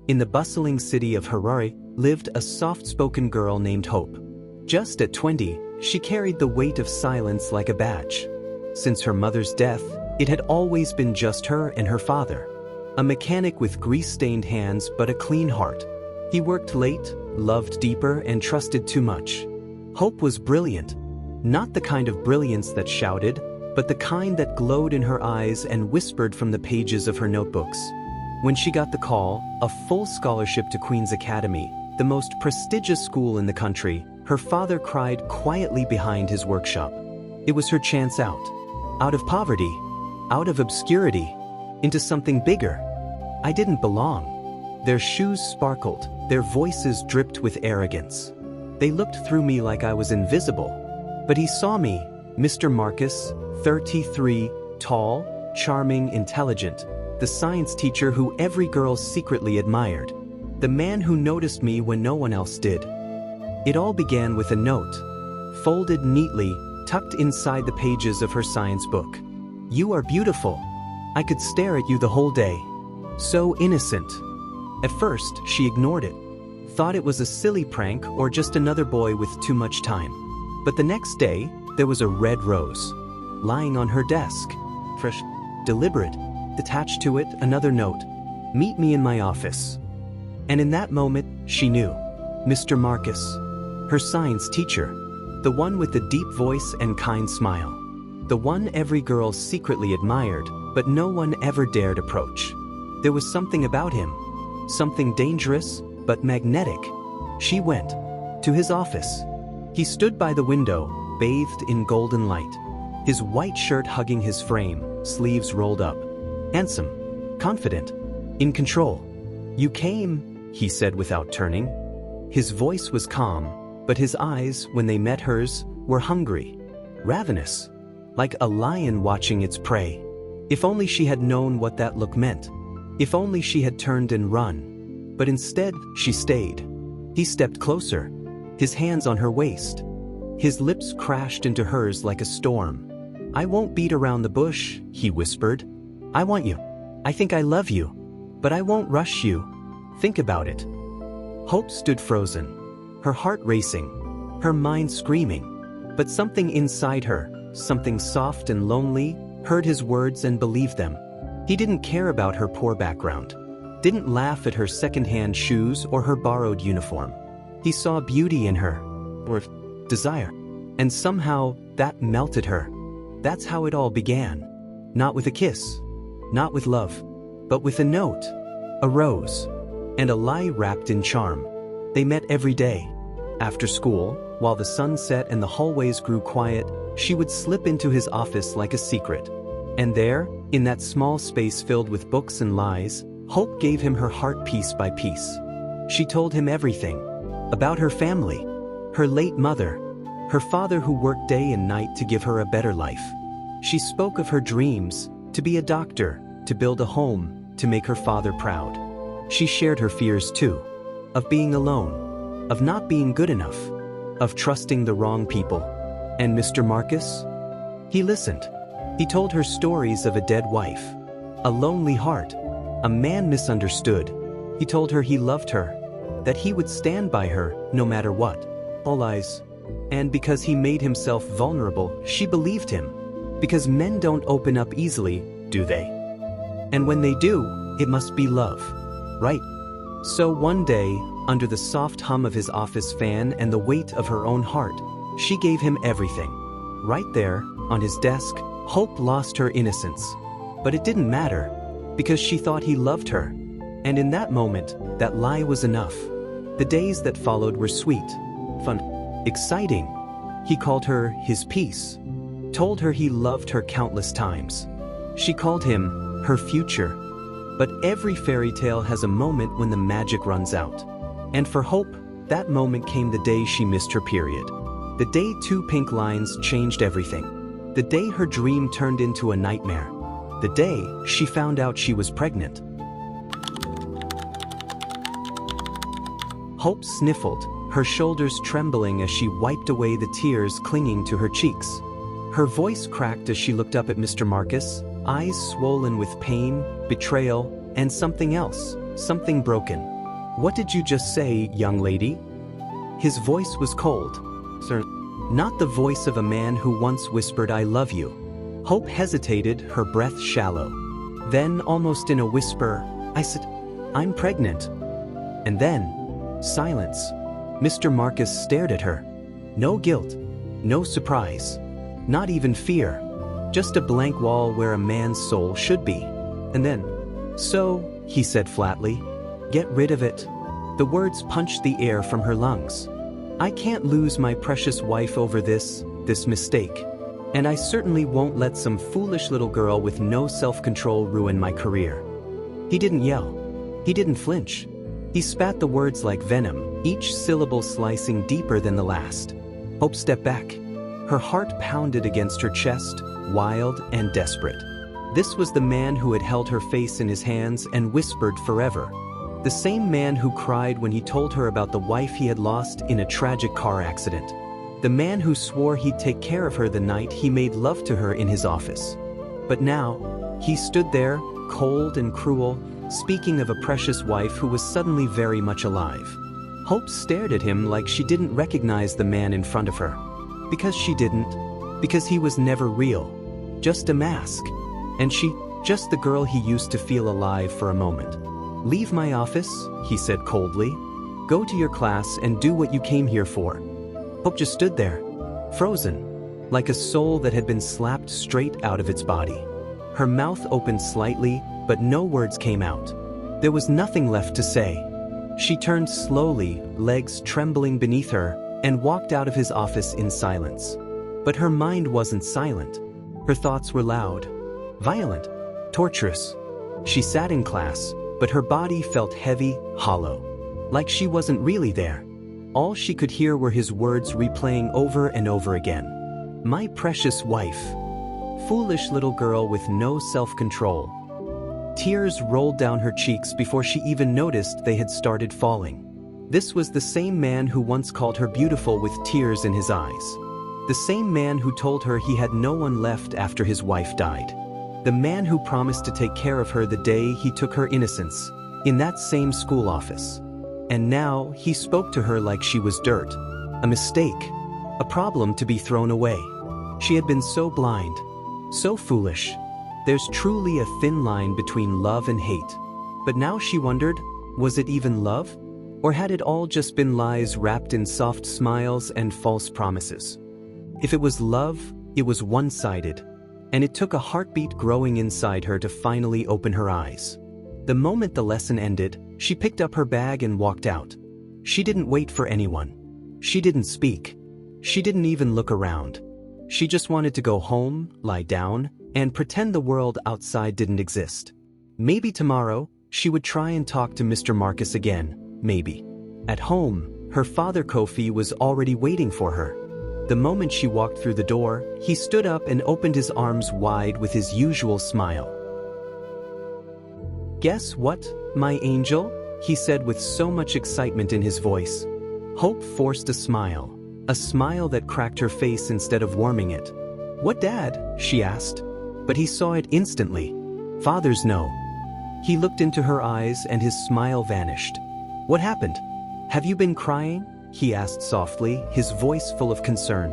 In the bustling city of Harare lived a soft-spoken girl named Hope. Just at 20, she carried the weight of silence like a badge. Since her mother's death, it had always been just her and her father. A mechanic with grease-stained hands but a clean heart. He worked late, loved deeper, and trusted too much. Hope was brilliant. Not the kind of brilliance that shouted, but the kind that glowed in her eyes and whispered from the pages of her notebooks. When she got the call, a full scholarship to Queen's Academy, the most prestigious school in the country, her father cried quietly behind his workshop. It was her chance out. Out of poverty, out of obscurity, into something bigger. I didn't belong. Their shoes sparkled, their voices dripped with arrogance. They looked through me like I was invisible. But he saw me, Mr. Marcus, 33, tall, charming, intelligent, the science teacher who every girl secretly admired, the man who noticed me when no one else did. It all began with a note, folded neatly, tucked inside the pages of her science book. "You are beautiful." I could stare at you the whole day. So innocent. At first, she ignored it, thought it was a silly prank or just another boy with too much time. But the next day, there was a red rose, lying on her desk. Fresh, deliberate, attached to it another note, "Meet me in my office." And in that moment, she knew. Mr. Marcus, her science teacher, the one with the deep voice and kind smile, the one every girl secretly admired, but no one ever dared approach. There was something about him, something dangerous, but magnetic. She went to his office. He stood by the window, bathed in golden light, his white shirt hugging his frame, sleeves rolled up. Handsome, confident, in control. "You came," he said without turning. His voice was calm, but his eyes, when they met hers, were hungry, ravenous, like a lion watching its prey. If only she had known what that look meant. If only she had turned and run. But instead, she stayed. He stepped closer, his hands on her waist. His lips crashed into hers like a storm. "I won't beat around the bush," he whispered. "I want you. I think I love you. But I won't rush you. Think about it." Hope stood frozen, her heart racing, her mind screaming. But something inside her, something soft and lonely, heard his words and believed them. He didn't care about her poor background, didn't laugh at her second-hand shoes or her borrowed uniform. He saw beauty in her, or desire, and somehow that melted her. That's how it all began. Not with a kiss, not with love, but with a note, a rose, and a lie wrapped in charm. They met every day. After school, while the sun set and the hallways grew quiet, she would slip into his office like a secret. And there, in that small space filled with books and lies, Hope gave him her heart piece by piece. She told him everything. About her family, her late mother, her father who worked day and night to give her a better life. She spoke of her dreams, to be a doctor, to build a home, to make her father proud. She shared her fears too, of being alone, of not being good enough, of trusting the wrong people. And Mr. Marcus? He listened. He told her stories of a dead wife, a lonely heart, a man misunderstood. He told her he loved her, that he would stand by her no matter what. All lies. And because he made himself vulnerable, she believed him. Because men don't open up easily, do they? And when they do, it must be love, right? So one day, under the soft hum of his office fan and the weight of her own heart, she gave him everything. Right there, on his desk, Hope lost her innocence. But it didn't matter, because she thought he loved her. And in that moment, that lie was enough. The days that followed were sweet, fun, exciting. He called her his peace, told her he loved her countless times. She called him her future. But every fairy tale has a moment when the magic runs out. And for Hope, that moment came the day she missed her period. The day 2 pink lines changed everything. The day her dream turned into a nightmare. The day she found out she was pregnant. Hope sniffled, her shoulders trembling as she wiped away the tears clinging to her cheeks. Her voice cracked as she looked up at Mr. Marcus, eyes swollen with pain, betrayal, and something else, something broken. What did you just say, young lady? His voice was cold. Sir, not the voice of a man who once whispered I love you. Hope hesitated, her breath shallow. Then, almost in a whisper, I said, I'm pregnant. And then, silence. Mr. Marcus stared at her. No guilt, no surprise, not even fear. Just a blank wall where a man's soul should be. And then, so, he said flatly, get rid of it. The words punched the air from her lungs. I can't lose my precious wife over this mistake. And I certainly won't let some foolish little girl with no self-control ruin my career. He didn't yell. He didn't flinch. He spat the words like venom, each syllable slicing deeper than the last. Hope stepped back. Her heart pounded against her chest, wild and desperate. This was the man who had held her face in his hands and whispered forever. The same man who cried when he told her about the wife he had lost in a tragic car accident. The man who swore he'd take care of her the night he made love to her in his office. But now, he stood there, cold and cruel, speaking of a precious wife who was suddenly very much alive. Hope stared at him like she didn't recognize the man in front of her. Because she didn't. Because he was never real. Just a mask. And she, just the girl he used to feel alive for a moment. Leave my office, he said coldly. Go to your class and do what you came here for. Hope just stood there, frozen, like a soul that had been slapped straight out of its body. Her mouth opened slightly, but no words came out. There was nothing left to say. She turned slowly, legs trembling beneath her, and walked out of his office in silence. But her mind wasn't silent. Her thoughts were loud, violent, torturous. She sat in class, but her body felt heavy, hollow. Like she wasn't really there. All she could hear were his words replaying over and over again. My precious wife. Foolish little girl with no self-control. Tears rolled down her cheeks before she even noticed they had started falling. This was the same man who once called her beautiful with tears in his eyes. The same man who told her he had no one left after his wife died. The man who promised to take care of her the day he took her innocence, in that same school office. And now he spoke to her like she was dirt, a mistake, a problem to be thrown away. She had been so blind, so foolish. There's truly a thin line between love and hate. But now she wondered, was it even love? Or had it all just been lies wrapped in soft smiles and false promises? If it was love, it was one-sided, and it took a heartbeat growing inside her to finally open her eyes. The moment the lesson ended, she picked up her bag and walked out. She didn't wait for anyone. She didn't speak. She didn't even look around. She just wanted to go home, lie down, and pretend the world outside didn't exist. Maybe tomorrow, she would try and talk to Mr. Marcus again, maybe. At home, her father Kofi was already waiting for her. The moment she walked through the door, he stood up and opened his arms wide with his usual smile. Guess what, my angel? He said with so much excitement in his voice. Hope forced a smile that cracked her face instead of warming it. What, Dad? She asked. But he saw it instantly. Fathers know. He looked into her eyes and his smile vanished. What happened? Have you been crying? He asked softly, his voice full of concern.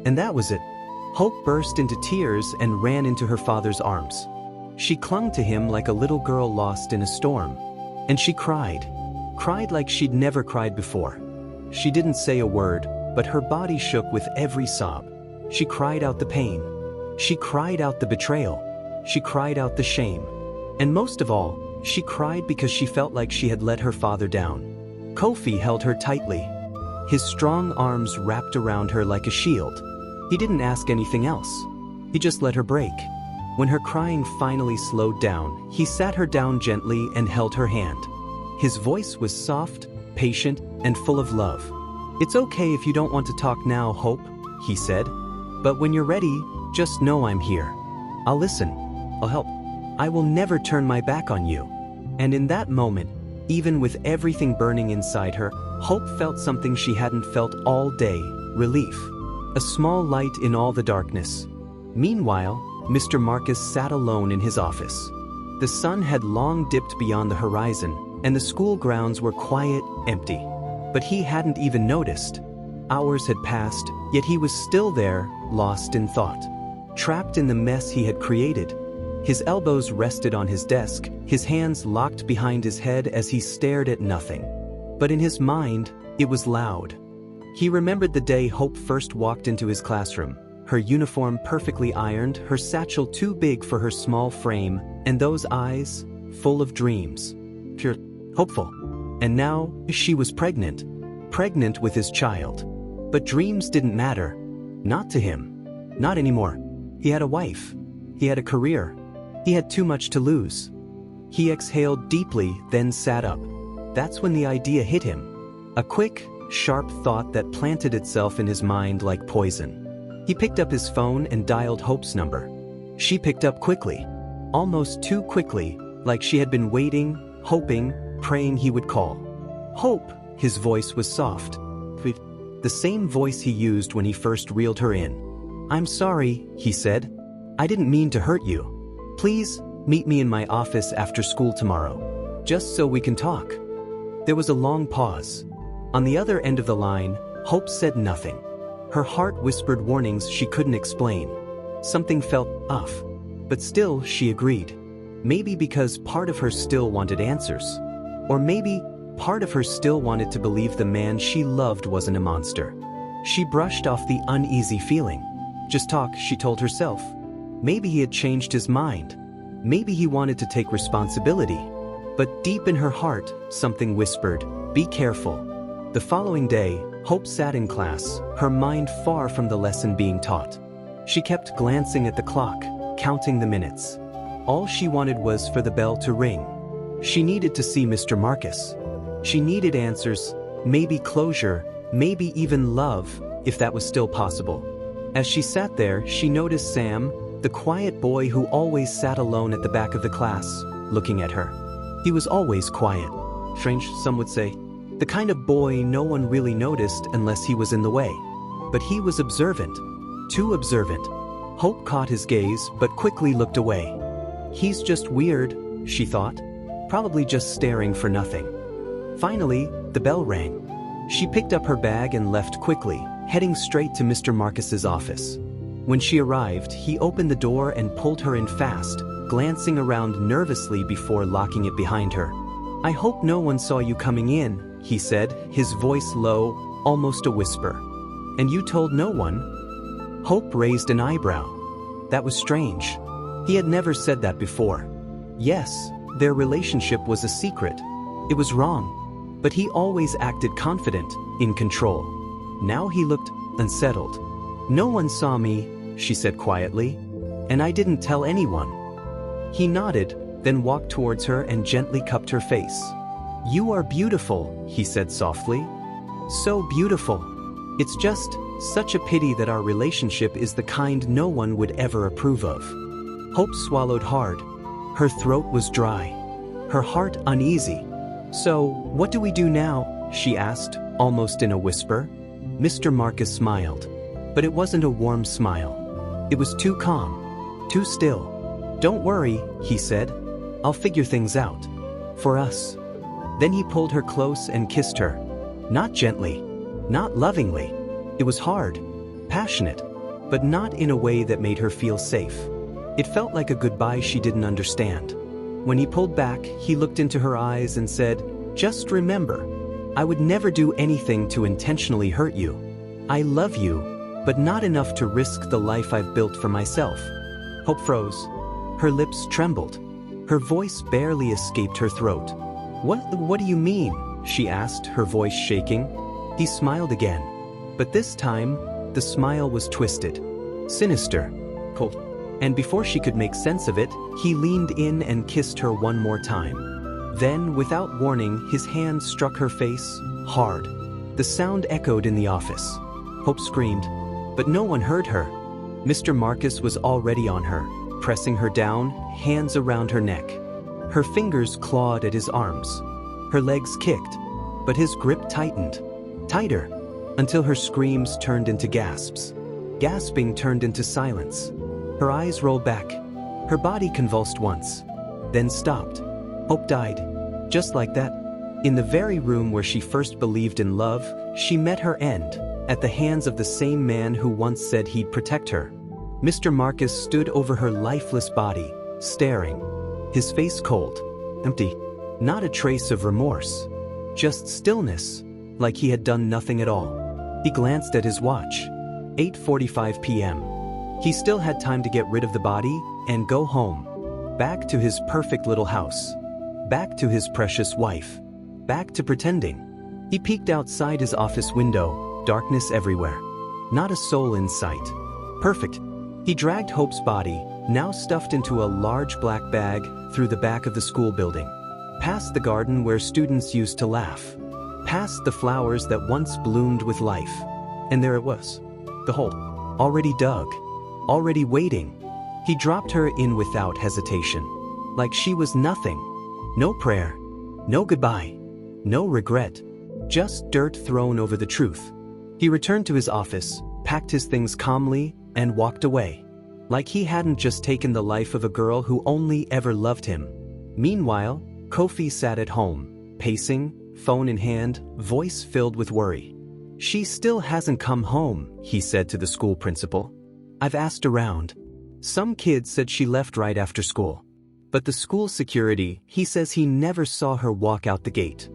And that was it. Hope burst into tears and ran into her father's arms. She clung to him like a little girl lost in a storm. And she cried like she'd never cried before. She didn't say a word, but her body shook with every sob. She cried out the pain. She cried out the betrayal. She cried out the shame. And most of all, she cried because she felt like she had let her father down. Kofi held her tightly. His strong arms wrapped around her like a shield. He didn't ask anything else. He just let her break. When her crying finally slowed down, he sat her down gently and held her hand. His voice was soft, patient, and full of love. It's okay if you don't want to talk now, Hope, he said. But when you're ready, just know I'm here. I'll listen. I'll help. I will never turn my back on you. And in that moment, even with everything burning inside her, Hope felt something she hadn't felt all day, relief. A small light in all the darkness. Meanwhile, Mr. Marcus sat alone in his office. The sun had long dipped beyond the horizon, and the school grounds were quiet, empty. But he hadn't even noticed. Hours had passed, yet he was still there, lost in thought. Trapped in the mess he had created. His elbows rested on his desk, his hands locked behind his head as he stared at nothing. But in his mind, it was loud. He remembered the day Hope first walked into his classroom, her uniform perfectly ironed, her satchel too big for her small frame, and those eyes, full of dreams. Pure, hopeful. And now, she was pregnant. Pregnant with his child. But dreams didn't matter. Not to him. Not anymore. He had a wife. He had a career. He had too much to lose. He exhaled deeply, then sat up. That's when the idea hit him. A quick, sharp thought that planted itself in his mind like poison. He picked up his phone and dialed Hope's number. She picked up quickly. Almost too quickly, like she had been waiting, hoping, praying he would call. Hope, his voice was soft. The same voice he used when he first reeled her in. I'm sorry, he said. I didn't mean to hurt you. Please, meet me in my office after school tomorrow. Just so we can talk. There was a long pause. On the other end of the line, Hope said nothing. Her heart whispered warnings she couldn't explain. Something felt off. But still, she agreed. Maybe because part of her still wanted answers. Or maybe part of her still wanted to believe the man she loved wasn't a monster. She brushed off the uneasy feeling. Just talk, she told herself. Maybe he had changed his mind. Maybe he wanted to take responsibility. But deep in her heart, something whispered, be careful. The following day, Hope sat in class, her mind far from the lesson being taught. She kept glancing at the clock, counting the minutes. All she wanted was for the bell to ring. She needed to see Mr. Marcus. She needed answers, maybe closure, maybe even love, if that was still possible. As she sat there, she noticed Sam, the quiet boy who always sat alone at the back of the class, looking at her. He was always quiet. Strange, some would say. The kind of boy no one really noticed unless he was in the way. But he was observant. Too observant. Hope caught his gaze, but quickly looked away. He's just weird, she thought. Probably just staring for nothing. Finally, the bell rang. She picked up her bag and left quickly, heading straight to Mr. Marcus's office. When she arrived, he opened the door and pulled her in fast, glancing around nervously before locking it behind her. I hope no one saw you coming in, he said, his voice low, almost a whisper. And you told no one? Hope raised an eyebrow. That was strange. He had never said that before. Yes, their relationship was a secret. It was wrong. But he always acted confident, in control. Now he looked unsettled. No one saw me, she said quietly, and I didn't tell anyone. He nodded, then walked towards her and gently cupped her face. You are beautiful, he said softly. So beautiful. It's just such a pity that our relationship is the kind no one would ever approve of. Hope swallowed hard. Her throat was dry. Her heart uneasy. So, what do we do now? She asked, almost in a whisper. Mr. Marcus smiled. But it wasn't a warm smile. It was too calm. Too still. Don't worry, he said. I'll figure things out. For us. Then he pulled her close and kissed her. Not gently. Not lovingly. It was hard. Passionate. But not in a way that made her feel safe. It felt like a goodbye she didn't understand. When he pulled back, he looked into her eyes and said, just remember, I would never do anything to intentionally hurt you. I love you, but not enough to risk the life I've built for myself. Hope froze. Her lips trembled. Her voice barely escaped her throat. What do you mean? She asked, her voice shaking. He smiled again. But this time, the smile was twisted. Sinister. Cold. And before she could make sense of it, he leaned in and kissed her one more time. Then, without warning, his hand struck her face, hard. The sound echoed in the office. Hope screamed, but no one heard her. Mr. Marcus was already on her, pressing her down, hands around her neck. Her fingers clawed at his arms. Her legs kicked, but his grip tightened. Tighter, until her screams turned into gasps. Gasping turned into silence. Her eyes rolled back. Her body convulsed once, then stopped. Hope died. Just like that, in the very room where she first believed in love, she met her end, at the hands of the same man who once said he'd protect her. Mr. Marcus stood over her lifeless body, staring, his face cold, empty, not a trace of remorse, just stillness, like he had done nothing at all. He glanced at his watch. 8:45 p.m. He still had time to get rid of the body and go home. Back to his perfect little house. Back to his precious wife. Back to pretending. He peeked outside his office window, darkness everywhere. Not a soul in sight. Perfect. He dragged Hope's body, now stuffed into a large black bag, through the back of the school building. Past the garden where students used to laugh. Past the flowers that once bloomed with life. And there it was. The hole. Already dug. Already waiting. He dropped her in without hesitation. Like she was nothing. No prayer. No goodbye. No regret. Just dirt thrown over the truth. He returned to his office, packed his things calmly, and walked away. Like he hadn't just taken the life of a girl who only ever loved him. Meanwhile, Kofi sat at home, pacing, phone in hand, voice filled with worry. She still hasn't come home, he said to the school principal. I've asked around. Some kids said she left right after school. But the school security, he says he never saw her walk out the gate.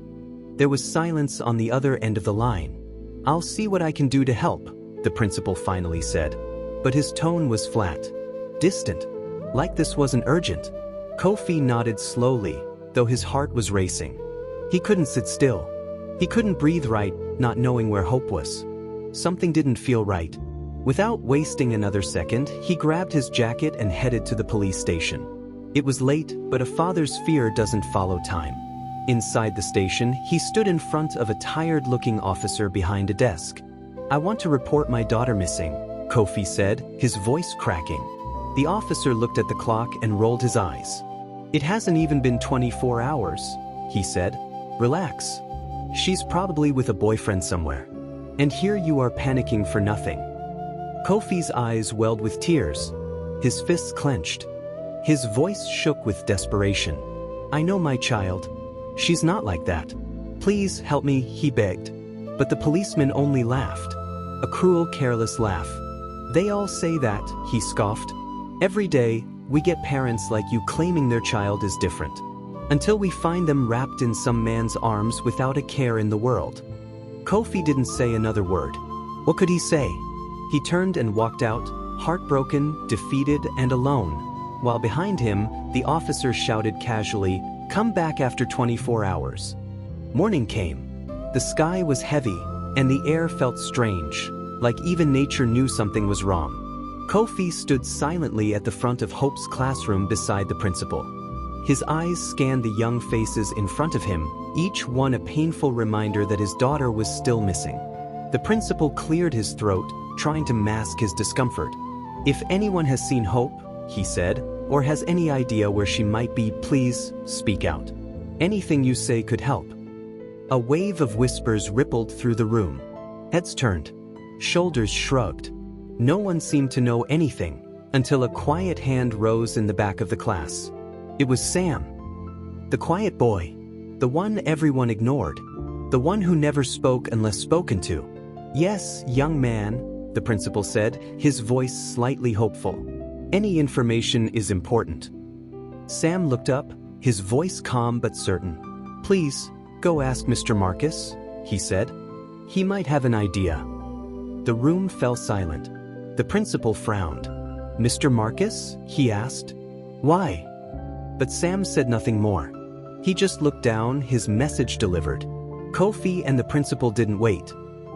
There was silence on the other end of the line. I'll see what I can do to help, the principal finally said. But his tone was flat. Distant. Like this wasn't urgent. Kofi nodded slowly, though his heart was racing. He couldn't sit still. He couldn't breathe right, not knowing where Hope was. Something didn't feel right. Without wasting another second, he grabbed his jacket and headed to the police station. It was late, but a father's fear doesn't follow time. Inside the station, he stood in front of a tired-looking officer behind a desk. I want to report my daughter missing, Kofi said, his voice cracking. The officer looked at the clock and rolled his eyes. It hasn't even been 24 hours, he said. Relax. She's probably with a boyfriend somewhere. And here you are panicking for nothing. Kofi's eyes welled with tears. His fists clenched. His voice shook with desperation. I know my child. She's not like that. Please help me, he begged. But the policeman only laughed. A cruel, careless laugh. They all say that, he scoffed. Every day, we get parents like you claiming their child is different. Until we find them wrapped in some man's arms without a care in the world. Kofi didn't say another word. What could he say? He turned and walked out, heartbroken, defeated, and alone. While behind him, the officer shouted casually, "Come back after 24 hours." Morning came. The sky was heavy, and the air felt strange, like even nature knew something was wrong. Kofi stood silently at the front of Hope's classroom beside the principal. His eyes scanned the young faces in front of him, each one a painful reminder that his daughter was still missing. The principal cleared his throat, trying to mask his discomfort. If anyone has seen Hope, he said, or has any idea where she might be, please speak out. Anything you say could help. A wave of whispers rippled through the room. Heads turned. Shoulders shrugged. No one seemed to know anything, until a quiet hand rose in the back of the class. It was Sam. The quiet boy. The one everyone ignored. The one who never spoke unless spoken to. Yes, young man, the principal said, his voice slightly hopeful. Any information is important. Sam looked up, his voice calm but certain. Please, go ask Mr. Marcus, he said. He might have an idea. The room fell silent. The principal frowned. Mr. Marcus? He asked. Why? But Sam said nothing more. He just looked down, his message delivered. Kofi and the principal didn't wait.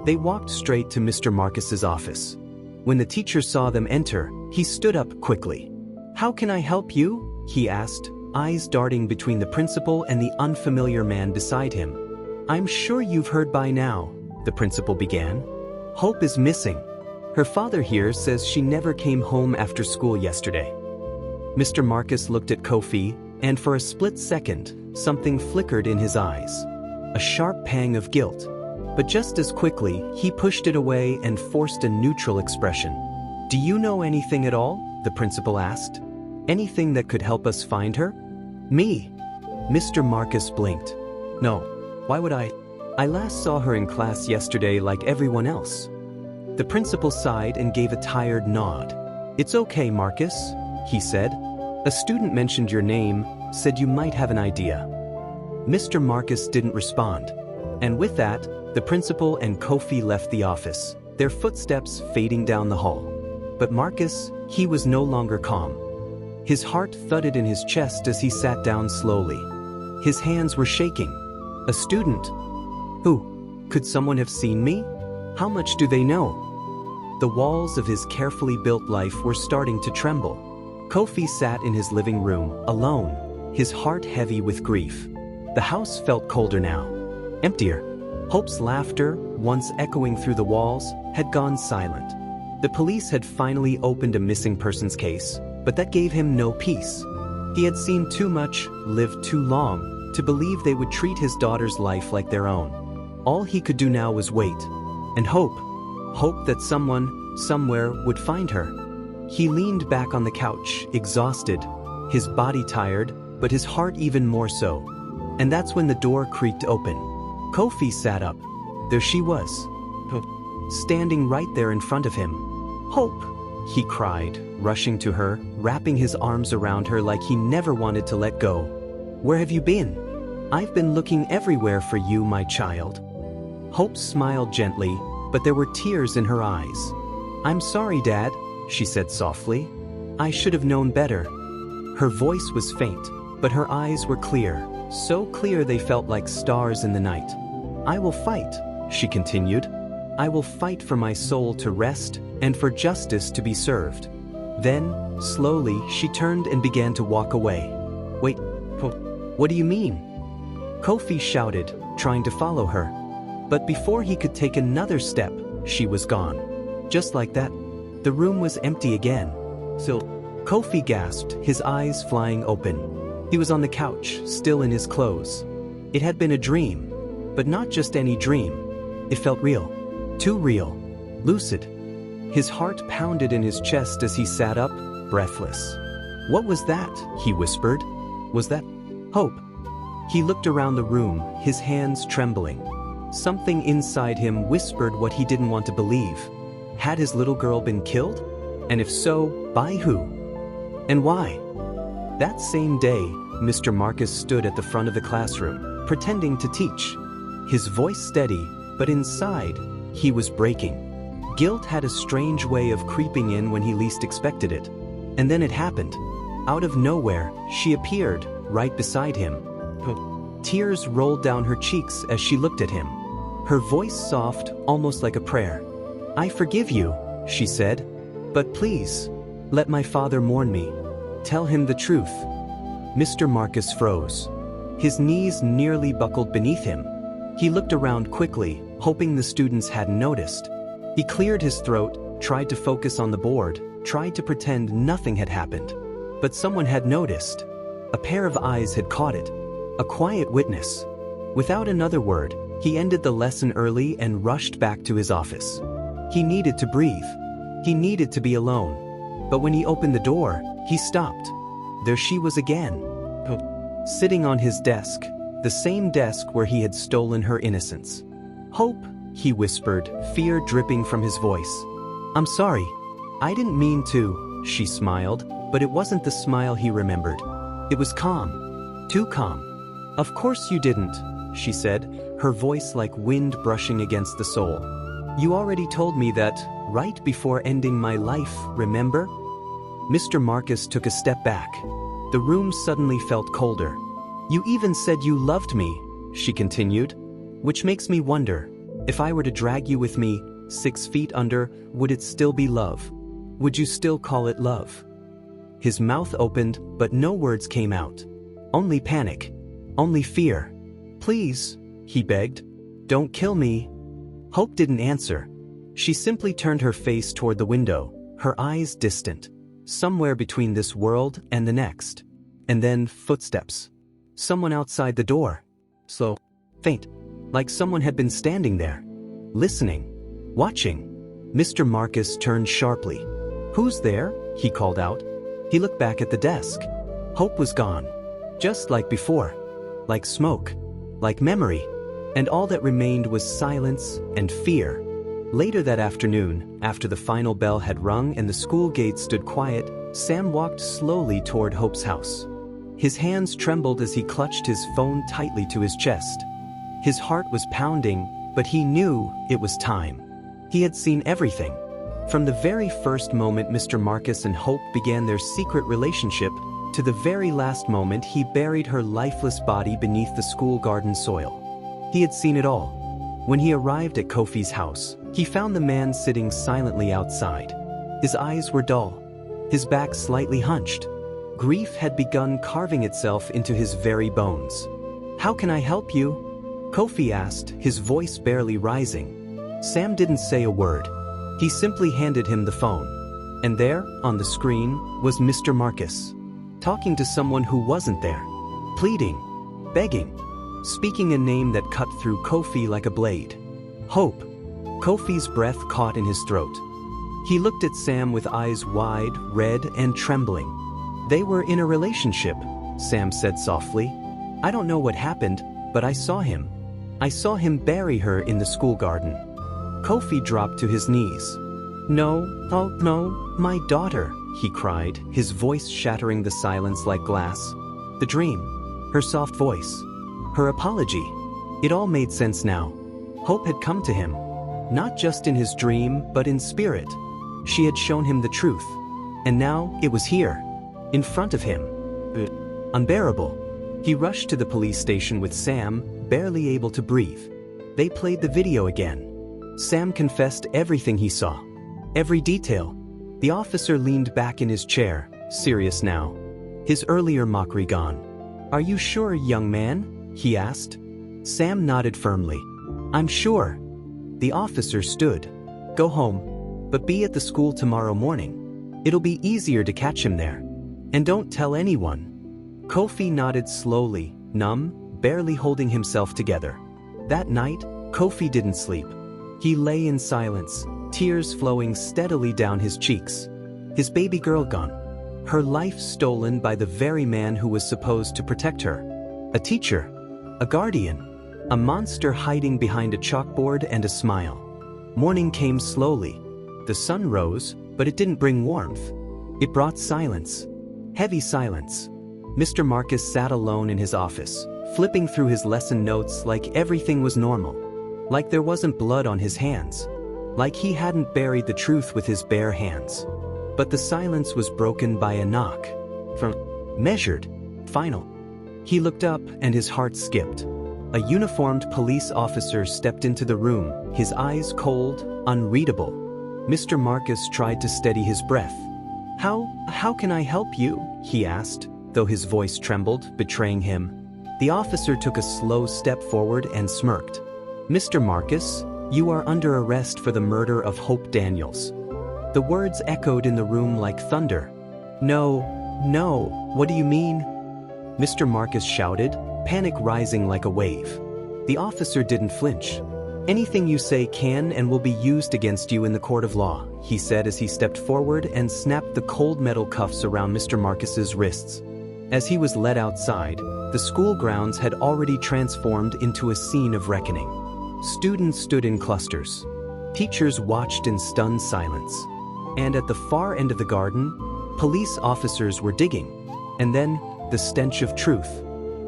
They walked straight to Mr. Marcus's office. When the teacher saw them enter, he stood up quickly. How can I help you? He asked, eyes darting between the principal and the unfamiliar man beside him. I'm sure you've heard by now, the principal began. Hope is missing. Her father here says she never came home after school yesterday. Mr. Marcus looked at Kofi, and for a split second, something flickered in his eyes. A sharp pang of guilt. But just as quickly, he pushed it away and forced a neutral expression. Do you know anything at all? The principal asked. Anything that could help us find her? Me. Mr. Marcus blinked. No, why would I? I last saw her in class yesterday like everyone else. The principal sighed and gave a tired nod. It's okay, Marcus, he said. A student mentioned your name, said you might have an idea. Mr. Marcus didn't respond. And with that, the principal and Kofi left the office, their footsteps fading down the hall. But Marcus, he was no longer calm. His heart thudded in his chest as he sat down slowly. His hands were shaking. A student? Who? Could someone have seen me? How much do they know? The walls of his carefully built life were starting to tremble. Kofi sat in his living room, alone, his heart heavy with grief. The house felt colder now, emptier. Hope's laughter, once echoing through the walls, had gone silent. The police had finally opened a missing persons case, but that gave him no peace. He had seen too much, lived too long, to believe they would treat his daughter's life like their own. All he could do now was wait, and hope. Hope that someone, somewhere, would find her. He leaned back on the couch, exhausted, his body tired, but his heart even more so. And that's when the door creaked open. Kofi sat up. There she was, standing right there in front of him. Hope, he cried, rushing to her, wrapping his arms around her like he never wanted to let go. Where have you been? I've been looking everywhere for you, my child. Hope smiled gently, but there were tears in her eyes. I'm sorry, Dad, she said softly. I should have known better. Her voice was faint, but her eyes were clear, so clear they felt like stars in the night. I will fight, she continued. I will fight for my soul to rest and for justice to be served. Then, slowly, she turned and began to walk away. Wait, what do you mean? Kofi shouted, trying to follow her. But before he could take another step, she was gone. Just like that, the room was empty again. So, Kofi gasped, his eyes flying open. He was on the couch, still in his clothes. It had been a dream, but not just any dream. It felt real. Too real. Lucid. His heart pounded in his chest as he sat up, breathless. What was that? He whispered. Was that hope? He looked around the room, his hands trembling. Something inside him whispered what he didn't want to believe. Had his little girl been killed? And if so, by who? And why? That same day, Mr. Marcus stood at the front of the classroom, pretending to teach. His voice steady, but inside, he was breaking. Guilt had a strange way of creeping in when he least expected it. And then it happened. Out of nowhere, she appeared, right beside him. Tears rolled down her cheeks as she looked at him. Her voice soft, almost like a prayer. I forgive you, she said. But please, let my father mourn me. Tell him the truth. Mr. Marcus froze. His knees nearly buckled beneath him. He looked around quickly, hoping the students hadn't noticed. He cleared his throat, tried to focus on the board, tried to pretend nothing had happened. But someone had noticed. A pair of eyes had caught it. A quiet witness. Without another word, he ended the lesson early and rushed back to his office. He needed to breathe. He needed to be alone. But when he opened the door, he stopped. There she was again. Sitting on his desk, the same desk where he had stolen her innocence. Hope, he whispered, fear dripping from his voice. I'm sorry. I didn't mean to, she smiled, but it wasn't the smile he remembered. It was calm. Too calm. Of course you didn't, she said, her voice like wind brushing against the soul. You already told me that, right before ending my life, remember? Mr. Marcus took a step back. The room suddenly felt colder. You even said you loved me, she continued, which makes me wonder, if I were to drag you with me, 6 feet under, would it still be love? Would you still call it love? His mouth opened, but no words came out. Only panic. Only fear. Please, he begged. Don't kill me. Hope didn't answer. She simply turned her face toward the window, her eyes distant, somewhere between this world and the next. And then footsteps. Someone outside the door. Slow. Faint. Like someone had been standing there. Listening. Watching. Mr. Marcus turned sharply. Who's there? He called out. He looked back at the desk. Hope was gone. Just like before. like smoke, like memory, and all that remained was silence and fear. Later that afternoon, after the final bell had rung and the school gate stood quiet, Sam walked slowly toward Hope's house. His hands trembled as he clutched his phone tightly to his chest. His heart was pounding, but he knew it was time. He had seen everything. From the very first moment Mr. Marcus and Hope began their secret relationship, to the very last moment he buried her lifeless body beneath the school garden soil. He had seen it all. When he arrived at Kofi's house, he found the man sitting silently outside. His eyes were dull, his back slightly hunched. Grief had begun carving itself into his very bones. "How can I help you?" Kofi asked, his voice barely rising. Sam didn't say a word. He simply handed him the phone. And there, on the screen, was Mr. Marcus, talking to someone who wasn't there, pleading, begging, speaking a name that cut through Kofi like a blade. Hope. Kofi's breath caught in his throat. He looked at Sam with eyes wide, red, and trembling. "They were in a relationship," Sam said softly. "I don't know what happened, but I saw him. I saw him bury her in the school garden." Kofi dropped to his knees. "No, oh no, my daughter," he cried, his voice shattering the silence like glass. The dream, her soft voice, her apology. It all made sense now. Hope had come to him, not just in his dream, but in spirit. She had shown him the truth. And now it was here, in front of him. Unbearable. He rushed to the police station with Sam, barely able to breathe. They played the video again. Sam confessed everything he saw, every detail. The officer leaned back in his chair, serious now, his earlier mockery gone. "Are you sure, young man?" he asked. Sam nodded firmly. "I'm sure." The officer stood. "Go home, but be at the school tomorrow morning. It'll be easier to catch him there. And don't tell anyone." Kofi nodded slowly, numb, barely holding himself together. That night, Kofi didn't sleep. He lay in silence, tears flowing steadily down his cheeks. His baby girl gone. Her life stolen by the very man who was supposed to protect her. A teacher, a guardian, a monster hiding behind a chalkboard and a smile. Morning came slowly. The sun rose, but it didn't bring warmth. It brought silence. Heavy silence. Mr. Marcus sat alone in his office, flipping through his lesson notes like everything was normal. Like there wasn't blood on his hands. Like he hadn't buried the truth with his bare hands. But the silence was broken by a knock. Measured. Final. He looked up and his heart skipped. A uniformed police officer stepped into the room, his eyes cold, unreadable. Mr. Marcus tried to steady his breath. How can I help you?" he asked, though his voice trembled, betraying him. The officer took a slow step forward and smirked. "Mr. Marcus, you are under arrest for the murder of Hope Daniels." The words echoed in the room like thunder. No, what do you mean?" Mr. Marcus shouted, panic rising like a wave. The officer didn't flinch. "Anything you say can and will be used against you in the court of law," he said as he stepped forward and snapped the cold metal cuffs around Mr. Marcus's wrists. As he was led outside, the school grounds had already transformed into a scene of reckoning. Students stood in clusters. Teachers watched in stunned silence. And at the far end of the garden, police officers were digging. And then, the stench of truth.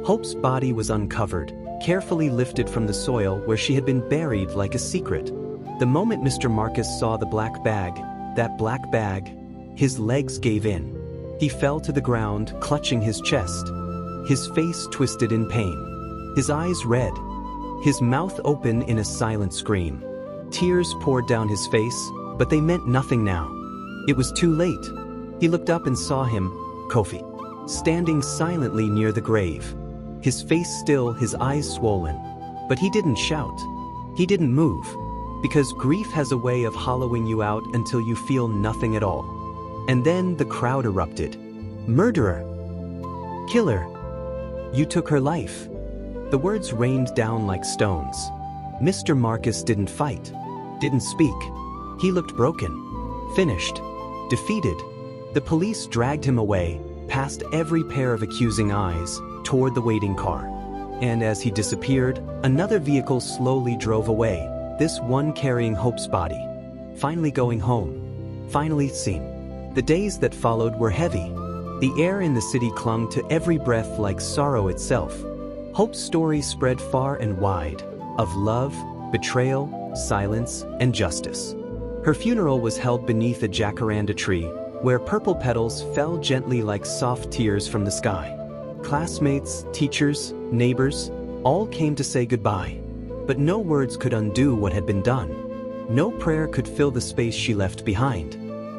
Hope's body was uncovered, carefully lifted from the soil where she had been buried like a secret. The moment Mr. Marcus saw the black bag, that black bag, his legs gave in. He fell to the ground, clutching his chest. His face twisted in pain. His eyes red. His mouth open in a silent scream. Tears poured down his face, but they meant nothing now. It was too late. He looked up and saw him, Kofi, standing silently near the grave. His face still, his eyes swollen. But he didn't shout. He didn't move. Because grief has a way of hollowing you out until you feel nothing at all. And then the crowd erupted. "Murderer! Killer! You took her life!" The words rained down like stones. Mr. Marcus didn't fight, didn't speak. He looked broken, finished, defeated. The police dragged him away, past every pair of accusing eyes, toward the waiting car. And as he disappeared, another vehicle slowly drove away, this one carrying Hope's body. Finally going home. Finally seen. The days that followed were heavy. The air in the city clung to every breath like sorrow itself. Hope's story spread far and wide, of love, betrayal, silence, and justice. Her funeral was held beneath a jacaranda tree, where purple petals fell gently like soft tears from the sky. Classmates, teachers, neighbors, all came to say goodbye. But no words could undo what had been done. No prayer could fill the space she left behind.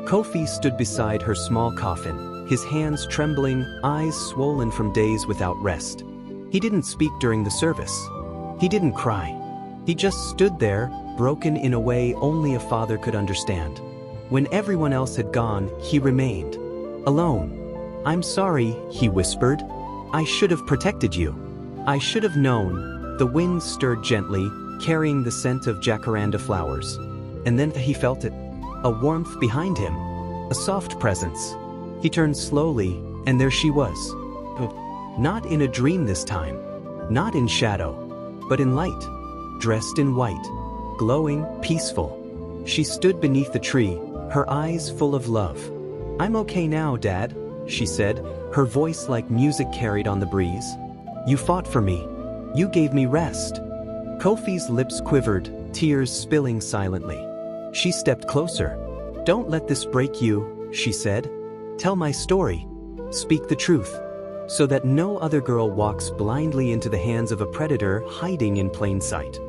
Kofi stood beside her small coffin, his hands trembling, eyes swollen from days without rest. He didn't speak during the service. He didn't cry. He just stood there, broken in a way only a father could understand. When everyone else had gone, he remained. Alone. "I'm sorry," he whispered. "I should have protected you. I should have known." The wind stirred gently, carrying the scent of jacaranda flowers. And then he felt it. A warmth behind him. A soft presence. He turned slowly, and there she was. Not in a dream this time. Not in shadow. But in light. Dressed in white. Glowing, peaceful. She stood beneath the tree, her eyes full of love. "I'm okay now, Dad," she said, her voice like music carried on the breeze. "You fought for me. You gave me rest." Kofi's lips quivered, tears spilling silently. She stepped closer. "Don't let this break you," she said. "Tell my story. Speak the truth. So that no other girl walks blindly into the hands of a predator hiding in plain sight."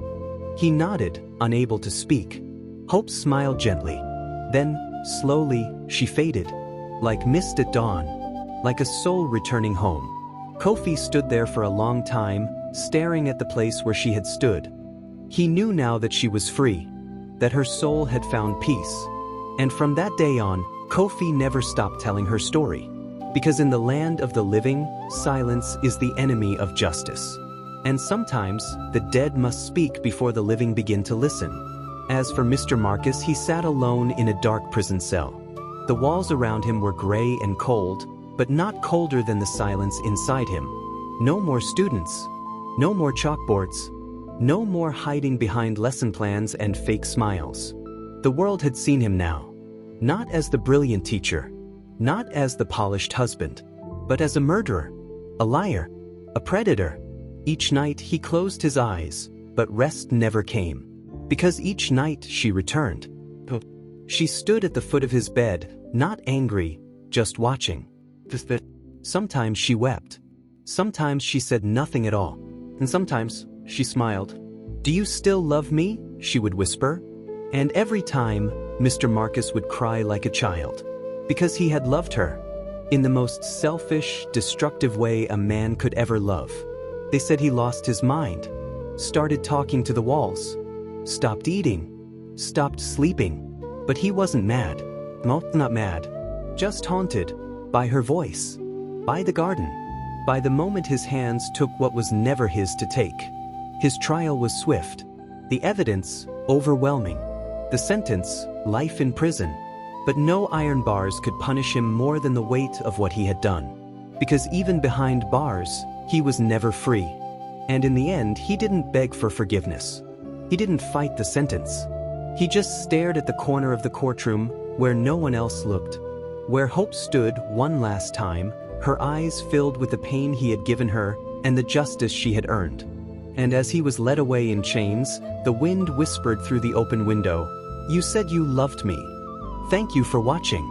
He nodded, unable to speak. Hope smiled gently. Then, slowly, she faded. Like mist at dawn. Like a soul returning home. Kofi stood there for a long time, staring at the place where she had stood. He knew now that she was free. That her soul had found peace. And from that day on, Kofi never stopped telling her story. Because in the land of the living, silence is the enemy of justice. And sometimes, the dead must speak before the living begin to listen. As for Mr. Marcus, he sat alone in a dark prison cell. The walls around him were gray and cold, but not colder than the silence inside him. No more students. No more chalkboards. No more hiding behind lesson plans and fake smiles. The world had seen him now. Not as the brilliant teacher. Not as the polished husband. But as a murderer. A liar. A predator. Each night he closed his eyes, but rest never came. Because each night she returned. She stood at the foot of his bed, not angry, just watching. Sometimes she wept. Sometimes she said nothing at all. And sometimes she smiled. "Do you still love me?" she would whisper. And every time, Mr. Marcus would cry like a child. Because he had loved her. In the most selfish, destructive way a man could ever love. They said he lost his mind. Started talking to the walls. Stopped eating. Stopped sleeping. But he wasn't mad. No, not mad. Just haunted. By her voice. By the garden. By the moment his hands took what was never his to take. His trial was swift. The evidence, overwhelming. The sentence, life in prison. But no iron bars could punish him more than the weight of what he had done. Because even behind bars, he was never free. And in the end, he didn't beg for forgiveness. He didn't fight the sentence. He just stared at the corner of the courtroom where no one else looked. Where Hope stood one last time, her eyes filled with the pain he had given her and the justice she had earned. And as he was led away in chains, the wind whispered through the open window, "You said you loved me. Thank you for watching."